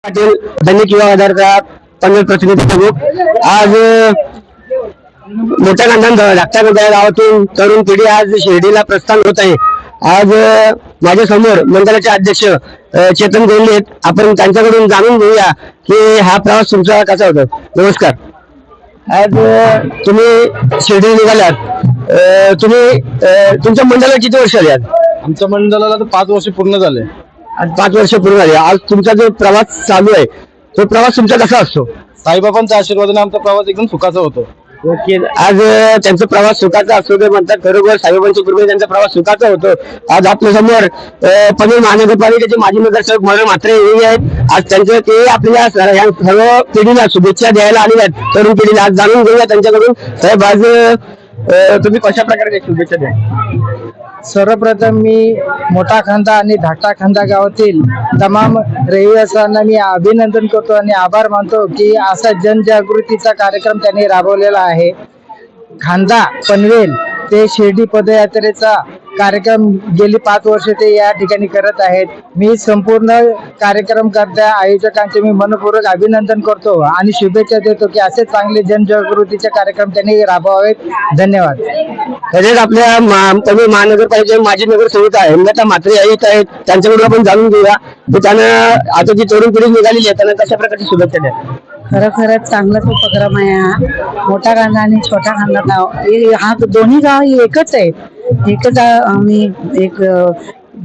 पाटील दैनिक युवा आधारचा पनवेल प्रतिनिधी प्रमुख आज मोठ्या कांदा धाकट्या गावातून तरुण पिढी आज शिर्डीला प्रस्थान होत आहे। आज माझ्या समोर मंडळाचे अध्यक्ष चेतन गोंडे आहेत। आपण त्यांच्याकडून जाणून घेऊया की हा प्रवास तुमचा कसा होता। नमस्कार। आज तुम्ही शिर्डी निघालात, तुम्ही तुमच्या मंडळाला किती वर्ष झाली? आज आमच्या मंडळाला तर 5 वर्ष पूर्ण झाले। आज 5 वर्ष पूर्ण झाली। आज तुमचा जो प्रवास चालू आहे तो प्रवास तुमचा कसा असतो? साईबाबांच्या आशीर्वादाने आमचा प्रवास एकदम सुखाचा होतो। ओके। आज त्यांचा प्रवास सुखाचा असतो ते म्हणतात, खरोखर साईबाबांच्या कृपेने त्यांचा प्रवास सुखाचा होतो। आज आपल्या समोर पनवेल महानगरपालिकेचे माजी नगरसेवक मनोहर म्हात्रे हे आहेत। आज त्यांचे ते आपल्या सर्व पिढीला शुभेच्छा द्यायला आलेले आहेत। तरुण पिढीला आज जाणून घेऊया त्यांच्याकडून। साहेब, आज तुम्ही कशा प्रकारे शुभेच्छा द्या? सर्वप्रथम मी मोठा खांदा आणि धाकटा खांदा गावातील तमाम रहिवाशांना मी अभिनंदन करतो आणि आभार मानतो की असा जनजागृतीचा कार्यक्रम त्यांनी राबवलेला आहे। खांदा पनवेल ते शिर्डी पदयात्रेचा कार्यक्रम गेली 5 वर्ष ते या ठिकाणी करत आहेत। मी संपूर्ण कार्यक्रमकर्त्या आयोजकांचे मी मनपूर्वक अभिनंदन करतो आणि शुभेच्छा देतो की असे चांगले जनजागृतीचे कार्यक्रम त्यांनी राबवावेत। धन्यवाद। तसेच आपल्या पनवेल महानगरपालिकेचे माजी नगरसेवक आहे हेमलता म्हात्रे येत आहेत, त्यांच्याकडून आपण जाणून घेऊया की त्यांना आता जी तरुण पिढी निघालेली आहे त्यांना कशा प्रकारची शुभेच्छा द्या? खरंच चांगलाच उपक्रम आहे हा। मोठा कांदा आणि छोटा कांदा गाव हा दोन्ही गाव एकच आहे। आम्ही एक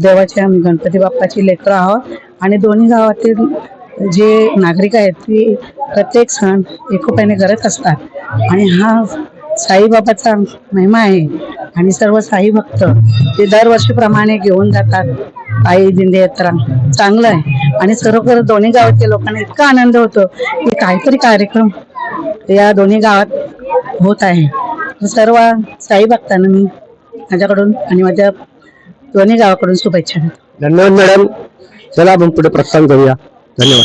देवाचे आम्ही गणपती बाप्पाची लेकरं आहोत आणि दोन्ही गावातील जे नागरिक आहेत ते प्रत्येक सण एकोप्याने करत असतात आणि हा साईबाबाचा महिमा आहे आणि सर्व साई भक्त ते दरवर्षीप्रमाणे घेऊन जातात पायी दिंडी यात्रा। चांगलं आहे आणि खरोखर दोन्ही गावातील लोकांना इतका आनंद होतो की काहीतरी कार्यक्रम या दोन्ही गावात होत आहे। सर्व साई भक्तांना मी माझ्याकडून आणि माझ्या दोन्ही गावाकडून शुभेच्छा देतो। धन्यवाद मॅडम। चला आपण पुढे प्रस्थान करूया। धन्यवाद।